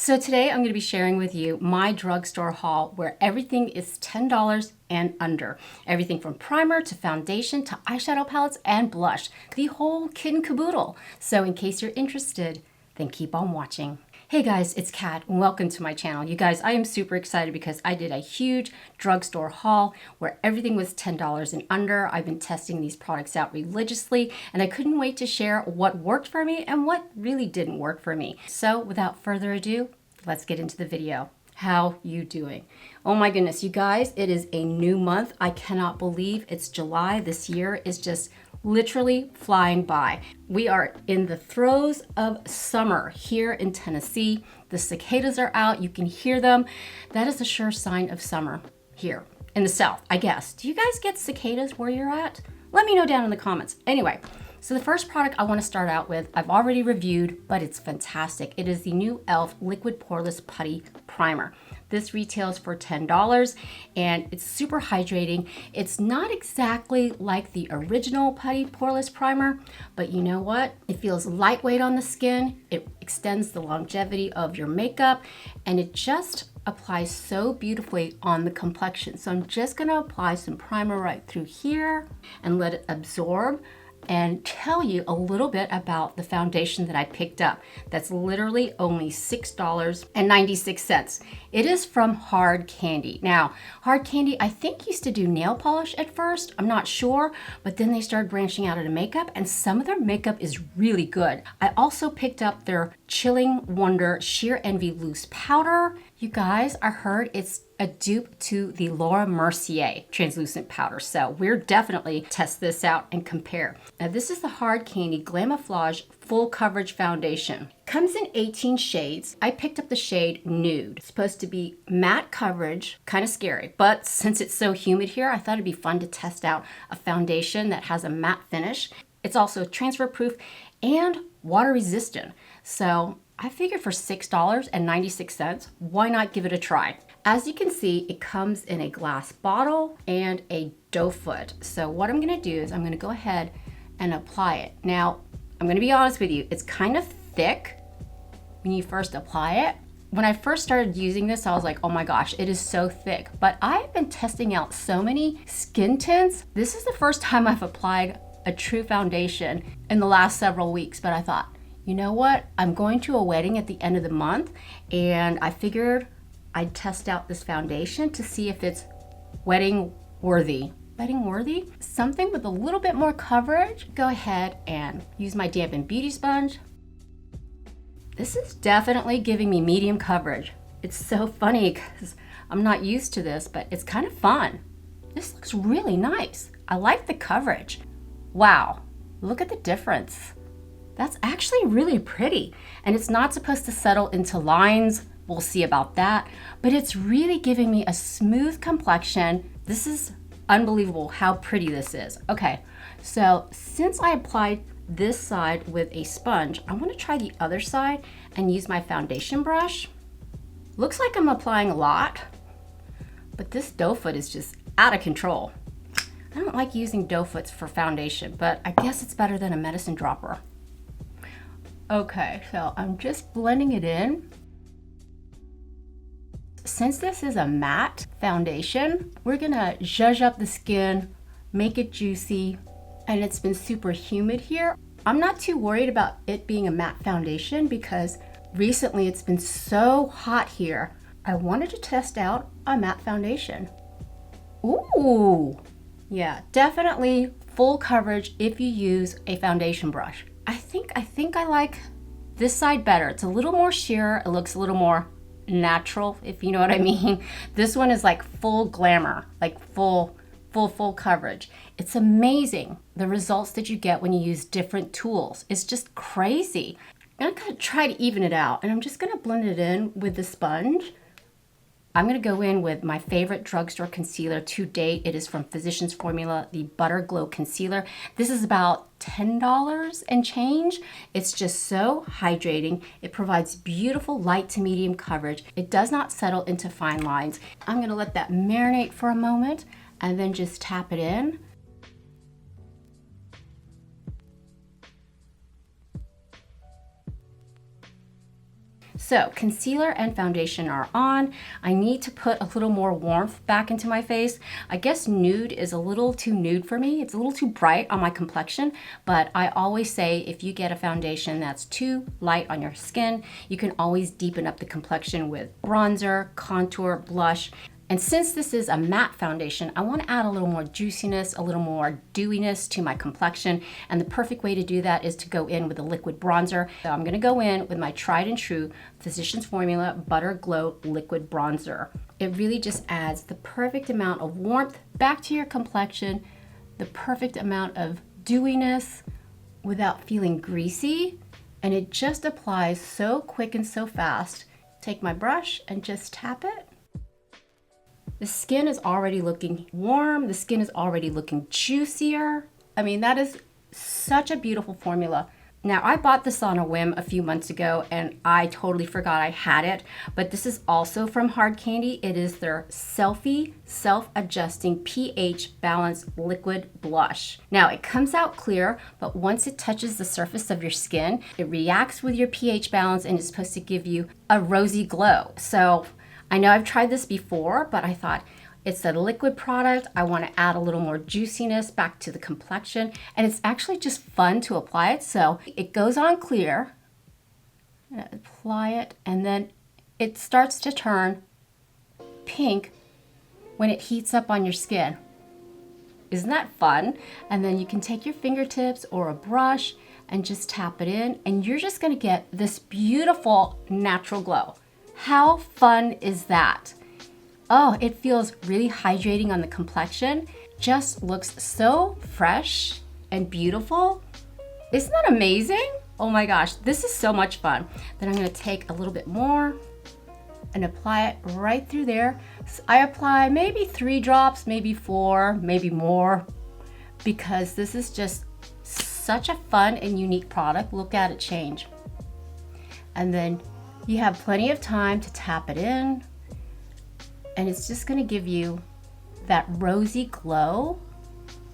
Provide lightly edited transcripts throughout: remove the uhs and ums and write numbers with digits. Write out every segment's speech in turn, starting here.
So today I'm going to be sharing with you my drugstore haul where everything is $10 and under. Everything from primer to foundation to eyeshadow palettes and blush. The whole kit and caboodle. So in case you're interested, then keep on watching. Hey guys, it's Kat and welcome to my channel. You guys, I am super excited because I did a huge drugstore haul where everything was $10 and under. I've been testing these products out religiously and I couldn't wait to share what worked for me and what really didn't work for me. So without further ado, let's get into the video. How you doing? Oh my goodness, you guys, it is a new month. I cannot believe it's July. This year is just literally flying by. We are in the throes of summer here in Tennessee. The cicadas are out. You can hear them. That is a sure sign of summer here in the South, I guess. Do you guys get cicadas where you're at? Let me know down in the comments. Anyway, so the first product I want to start out with, I've already reviewed, but it's fantastic. It is the new e.l.f. Liquid Poreless Putty Primer. This retails for $10 and it's super hydrating. It's not exactly like the original Putty Poreless Primer, but you know what? It feels lightweight on the skin. It extends the longevity of your makeup and it just applies so beautifully on the complexion. So I'm just gonna apply some primer right through here and let it absorb and tell you a little bit about the foundation that I picked up. That's literally only $6.96. It is from Hard Candy. Now, Hard Candy, I think used to do nail polish at first. I'm not sure, but then they started branching out into makeup and some of their makeup is really good. I also picked up their Chilling Wonder Sheer Envy Loose Powder. You guys, I heard it's a dupe to the Laura Mercier translucent powder. So we're definitely test this out and compare. Now this is the Hard Candy Glamoflauge Full Coverage Foundation. Comes in 18 shades. I picked up the shade Nude. It's supposed to be matte coverage, kind of scary, but since it's so humid here, I thought it'd be fun to test out a foundation that has a matte finish. It's also transfer proof and water resistant. So I figured for $6.96, why not give it a try? As you can see, it comes in a glass bottle and a doe foot. So what I'm gonna do is I'm gonna go ahead and apply it. Now, I'm gonna be honest with you, it's kind of thick when you first apply it. When I first started using this, I was like, oh my gosh, it is so thick. But I've been testing out so many skin tints. This is the first time I've applied a true foundation in the last several weeks, but I thought, you know what? I'm going to a wedding at the end of the month and I figured I'd test out this foundation to see if it's wedding worthy. Wedding worthy? Something with a little bit more coverage. Go ahead and use my dampened beauty sponge. This is definitely giving me medium coverage. It's so funny because I'm not used to this, but it's kind of fun. This looks really nice. I like the coverage. Wow, look at the difference. That's actually really pretty. And it's not supposed to settle into lines. We'll see about that. But it's really giving me a smooth complexion. This is unbelievable how pretty this is. Okay, so since I applied this side with a sponge, I want to try the other side and use my foundation brush. Looks like I'm applying a lot, but this doe foot is just out of control. I don't like using doe foots for foundation, but I guess it's better than a medicine dropper. Okay, so I'm just blending it in. Since this is a matte foundation, we're gonna zhuzh up the skin, make it juicy, and it's been super humid here. I'm not too worried about it being a matte foundation because recently it's been so hot here. I wanted to test out a matte foundation. Ooh, yeah, definitely full coverage if you use a foundation brush. I think I like this side better. It's a little more sheer. It looks a little more natural, if you know what I mean. This one is like full glamour, like full coverage. It's amazing the results that you get when you use different tools. It's just crazy. I'm gonna try to even it out and I'm just gonna blend it in with the sponge. I'm gonna go in with my favorite drugstore concealer to date. It is from Physicians Formula, the Butter Glow Concealer. This is about $10 and change. It's just so hydrating. It provides beautiful light to medium coverage. It does not settle into fine lines. I'm gonna let that marinate for a moment and then just tap it in. So concealer and foundation are on. I need to put a little more warmth back into my face. I guess nude is a little too nude for me. It's a little too bright on my complexion, but I always say if you get a foundation that's too light on your skin, you can always deepen up the complexion with bronzer, contour, blush. And since this is a matte foundation, I want to add a little more juiciness, a little more dewiness to my complexion. And the perfect way to do that is to go in with a liquid bronzer. So I'm going to go in with my tried and true Physicians Formula Butter Glow Liquid Bronzer. It really just adds the perfect amount of warmth back to your complexion, the perfect amount of dewiness without feeling greasy. And it just applies so quick and so fast. Take my brush and just tap it. The skin is already looking warm. The skin is already looking juicier. I mean, that is such a beautiful formula. Now, I bought this on a whim a few months ago and I totally forgot I had it, but this is also from Hard Candy. It is their Selfie Self-Adjusting pH Balance Liquid Blush. Now, it comes out clear, but once it touches the surface of your skin, it reacts with your pH balance and is supposed to give you a rosy glow. So I know I've tried this before, but I thought it's a liquid product. I want to add a little more juiciness back to the complexion, and it's actually just fun to apply it. So it goes on clear, apply it, and then it starts to turn pink when it heats up on your skin. Isn't that fun? And then you can take your fingertips or a brush and just tap it in, and you're just going to get this beautiful natural glow. How fun is that? Oh, it feels really hydrating on the complexion. Just looks so fresh and beautiful. Isn't that amazing? Oh my gosh, this is so much fun. Then I'm gonna take a little bit more and apply it right through there. So I apply maybe 3 drops, maybe 4, maybe more, because this is just such a fun and unique product. Look at it change. And then you have plenty of time to tap it in, and it's just gonna give you that rosy glow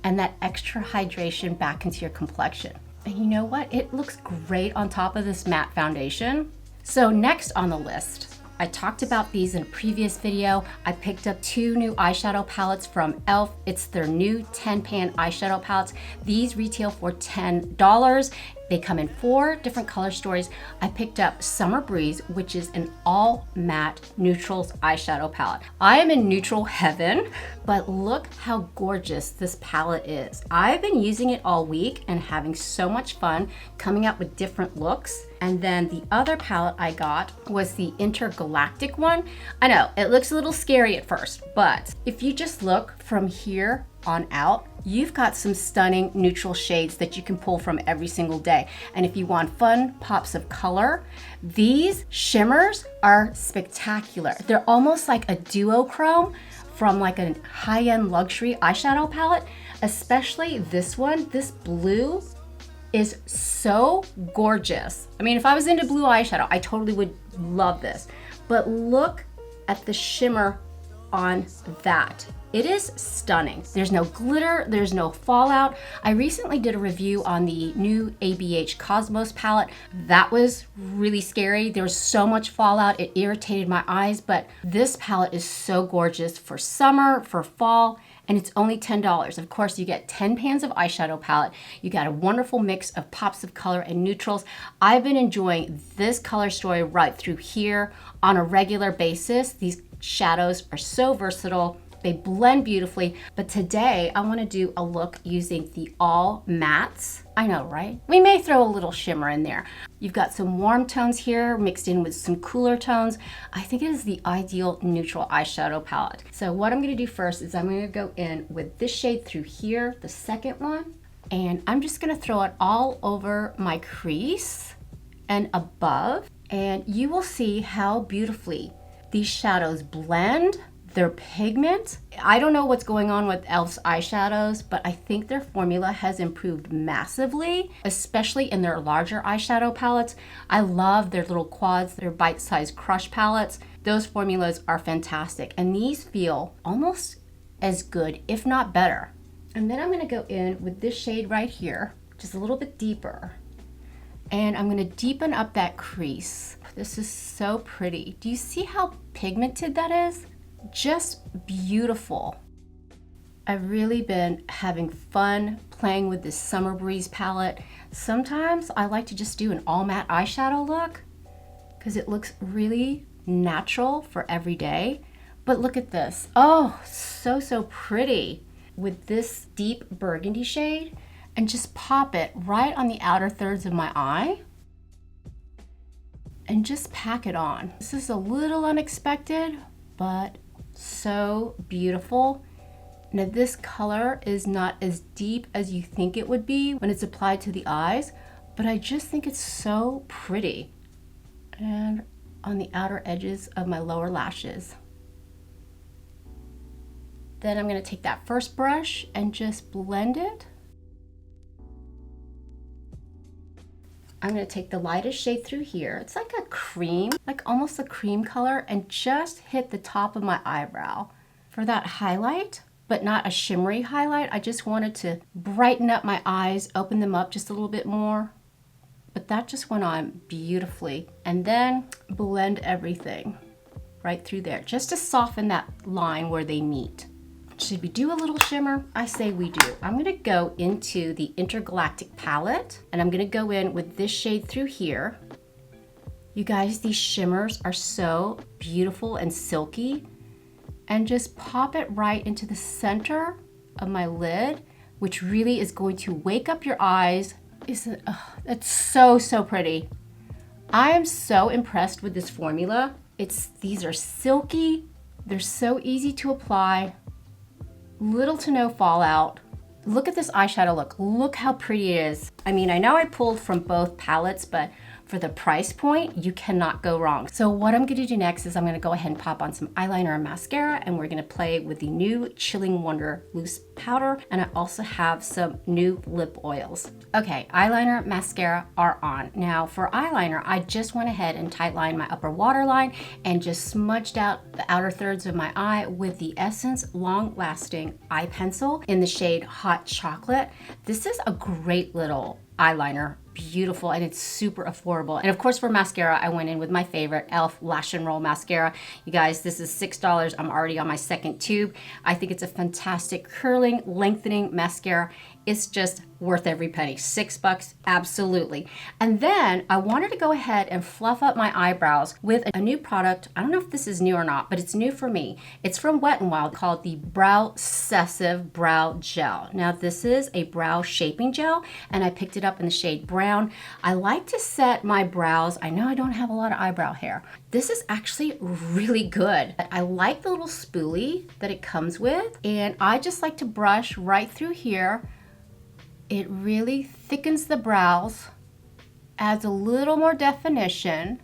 and that extra hydration back into your complexion. And you know what? It looks great on top of this matte foundation. So next on the list, I talked about these in a previous video. I picked up 2 new eyeshadow palettes from e.l.f. It's their new 10-pan eyeshadow palettes. These retail for $10. They come in 4 different color stories. I picked up Summer Breeze, which is an all matte neutrals eyeshadow palette. I am in neutral heaven, but look how gorgeous this palette is. I've been using it all week and having so much fun coming out with different looks. And then the other palette I got was the Intergalactic one. I know, it looks a little scary at first, but if you just look from here on out, you've got some stunning neutral shades that you can pull from every single day. And if you want fun pops of color, these shimmers are spectacular. They're almost like a duochrome from like a high-end luxury eyeshadow palette, especially this one. This blue is so gorgeous. I mean, if I was into blue eyeshadow, I totally would love this. But look at the shimmer on that. It is stunning. There's no glitter, there's no fallout. I recently did a review on the new ABH Cosmos palette. That was really scary. There was so much fallout, it irritated my eyes, but this palette is so gorgeous for summer, for fall, and it's only $10. Of course, you get 10 pans of eyeshadow palette. You got a wonderful mix of pops of color and neutrals. I've been enjoying this color story right through here on a regular basis. These shadows are so versatile. They blend beautifully, but today I want to do a look using the all mattes. I know, right? We may throw a little shimmer in there. You've got some warm tones here mixed in with some cooler tones. I think it is the ideal neutral eyeshadow palette. So what I'm going to do first is I'm going to go in with this shade through here, the second one, and I'm just going to throw it all over my crease and above, and you will see how beautifully these shadows blend. Their pigment, I don't know what's going on with e.l.f.'s eyeshadows, but I think their formula has improved massively, especially in their larger eyeshadow palettes. I love their little quads, their bite-sized crush palettes. Those formulas are fantastic, and these feel almost as good, if not better. And then I'm gonna go in with this shade right here, just a little bit deeper. And I'm gonna deepen up that crease. This is so pretty. Do you see how pigmented that is? Just beautiful. I've really been having fun playing with this Summer Breeze palette. Sometimes I like to just do an all matte eyeshadow look because it looks really natural for every day. But look at this. Oh, so pretty with this deep burgundy shade, and just pop it right on the outer thirds of my eye and just pack it on. This is a little unexpected, but so beautiful. Now this color is not as deep as you think it would be when it's applied to the eyes, but I just think it's so pretty. And on the outer edges of my lower lashes. Then I'm gonna take that first brush and just blend it. I'm gonna take the lightest shade through here. It's like a cream, like almost a cream color, and just hit the top of my eyebrow for that highlight, but not a shimmery highlight. I just wanted to brighten up my eyes, open them up just a little bit more. But that just went on beautifully. And then blend everything right through there, just to soften that line where they meet. Should we do a little shimmer? I say we do. I'm gonna go into the Intergalactic palette, and I'm gonna go in with this shade through here. You guys, these shimmers are so beautiful and silky. And just pop it right into the center of my lid, which really is going to wake up your eyes. Isn't it? Oh, it's so pretty. I am so impressed with this formula. These are silky, they're so easy to apply, little to no fallout. Look at this eyeshadow look. Look how pretty it is. I mean, I know I pulled from both palettes, but for the price point, you cannot go wrong. So what I'm gonna do next is I'm gonna go ahead and pop on some eyeliner and mascara, and we're gonna play with the new Chilling Wonder loose powder, and I also have some new lip oils. Okay, eyeliner, mascara are on. Now for eyeliner, I just went ahead and tight lined my upper waterline and just smudged out the outer thirds of my eye with the Essence Long Lasting Eye Pencil in the shade Hot Chocolate. This is a great little eyeliner, beautiful, and it's super affordable. And of course for mascara, I went in with my favorite e.l.f. Lash and Roll mascara. You guys, this is $6. I'm already on my second tube. I think it's a fantastic curling, lengthening mascara. It's just worth every penny. $6, absolutely. And then I wanted to go ahead and fluff up my eyebrows with a new product. I don't know if this is new or not, but it's new for me. It's from Wet n Wild, called the Browcessive Brow Gel. Now this is a brow shaping gel, and I picked it up in the shade brown. I like to set my brows. I know I don't have a lot of eyebrow hair. This is actually really good. I like the little spoolie that it comes with, and I just like to brush right through here. It really thickens the brows, adds a little more definition,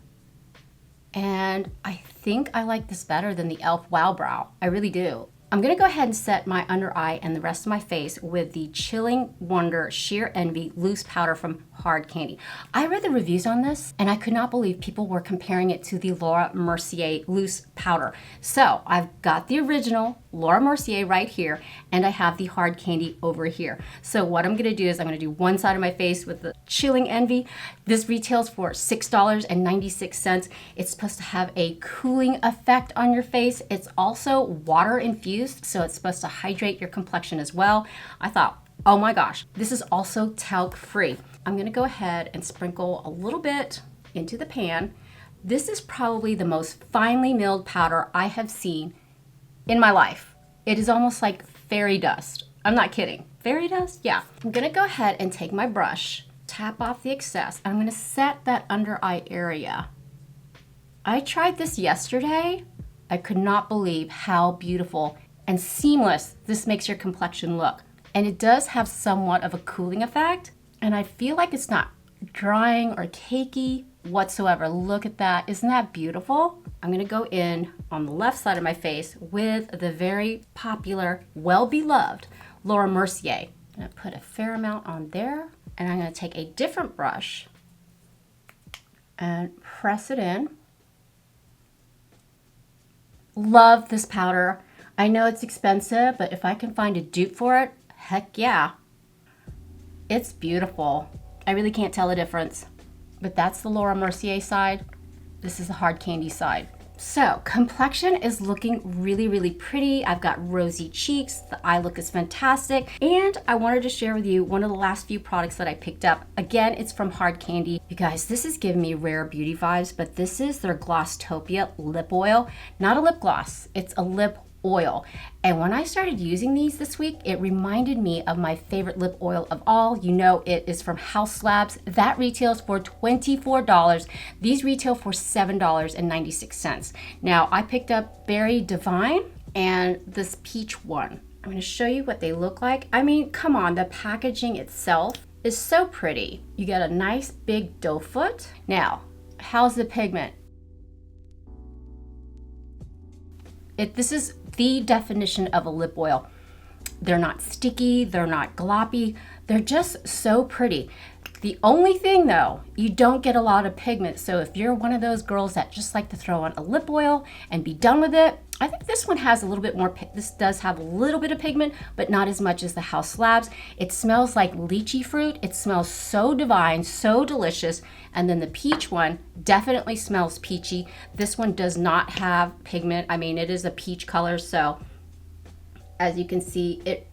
and I think I like this better than the e.l.f. Wow Brow. I really do. I'm gonna go ahead and set my under eye and the rest of my face with the Chilling Wonder Sheer Envy loose powder from Hard Candy. I read the reviews on this and I could not believe people were comparing it to the Laura Mercier loose powder. So I've got the original Laura Mercier right here, and I have the Hard Candy over here. So what I'm gonna do is I'm gonna do one side of my face with the Chilling Envy. This retails for $6.96. It's supposed to have a cooling effect on your face. It's also water infused, so it's supposed to hydrate your complexion as well. I thought, oh my gosh, this is also talc free. I'm gonna go ahead and sprinkle a little bit into the pan. This is probably the most finely milled powder I have seen in my life. It is almost like fairy dust. I'm not kidding. Fairy dust? Yeah. I'm gonna go ahead and take my brush, tap off the excess. I'm gonna set that under eye area. I tried this yesterday. I could not believe how beautiful and seamless this makes your complexion look. And it does have somewhat of a cooling effect, and I feel like it's not drying or cakey whatsoever. Look at that. Isn't that beautiful? I'm gonna go in on the left side of my face with the very popular, well-beloved Laura Mercier. I'm gonna put a fair amount on there, and I'm gonna take a different brush and press it in. Love this powder. I know it's expensive, but if I can find a dupe for it, heck yeah. It's beautiful. I really can't tell the difference, but that's the Laura Mercier side. This is the hard candy side. So complexion is looking really, really pretty. I've got rosy cheeks. The eye look is fantastic. And I wanted to share with you one of the last few products that I picked up. Again, it's from Hard Candy. You guys, this is giving me Rare Beauty vibes, but this is their Glosstopia lip oil. Not a lip gloss, it's a lip oil. And when I started using these this week, it reminded me of my favorite lip oil of all. You know, it is from House Labs. That retails for $24. These retail for $7.96. Now, I picked up Berry Divine and this peach one. I'm going to show you what they look like. I mean, come on, the packaging itself is so pretty. You get a nice big doe foot. Now, how's the pigment? This is the definition of a lip oil. They're not sticky, they're not gloppy, they're just so pretty. The only thing though, you don't get a lot of pigment. So if you're one of those girls that just like to throw on a lip oil and be done with it, I think this one has a little bit more, this does have a little bit of pigment, but not as much as the House Labs. It smells like lychee fruit. It smells so divine, so delicious. And then the peach one definitely smells peachy. This one does not have pigment. I mean, it is a peach color. So as you can see, it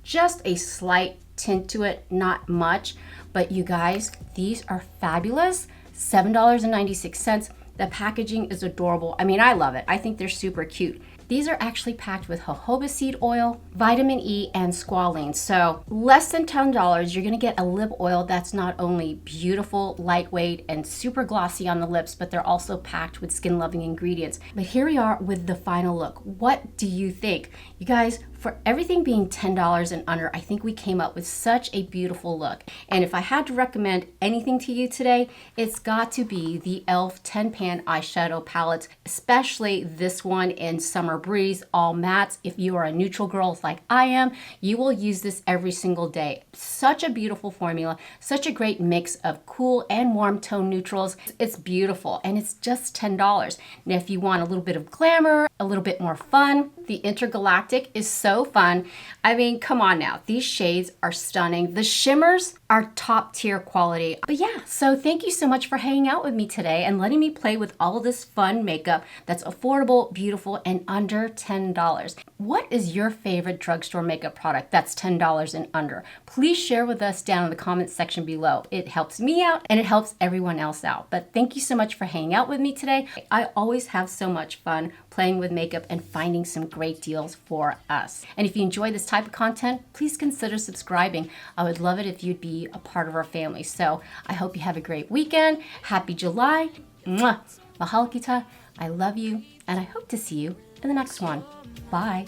just a slight tint to it, not much. But you guys, these are fabulous. $7.96. The packaging is adorable. I mean, I love it. I think they're super cute. These are actually packed with jojoba seed oil, vitamin E, and squalene. So less than $10, you're gonna get a lip oil that's not only beautiful, lightweight, and super glossy on the lips, but they're also packed with skin-loving ingredients. But here we are with the final look. What do you think? You guys, for everything being $10 and under, I think we came up with such a beautiful look. And if I had to recommend anything to you today, it's got to be the e.l.f. 10-pan eyeshadow palettes, especially this one in Summer Breeze, all mattes. If you are a neutral girl like I am, you will use this every single day. Such a beautiful formula, such a great mix of cool and warm tone neutrals. It's beautiful, and it's just $10. Now, if you want a little bit of glamour, a little bit more fun, the Intergalactic is so fun. I mean, come on now. These shades are stunning. The shimmers are top tier quality. But yeah, so thank you so much for hanging out with me today and letting me play with all of this fun makeup that's affordable, beautiful, and under $10. What is your favorite drugstore makeup product that's $10 and under? Please share with us down in the comments section below. It helps me out and it helps everyone else out. But thank you so much for hanging out with me today. I always have so much fun playing with makeup and finding some great deals for us. And if you enjoy this type of content, please consider subscribing. I would love it if you'd be a part of our family. So I hope you have a great weekend. Happy July. Mwah. Mahalo kita. I love you, and I hope to see you in the next one. Bye.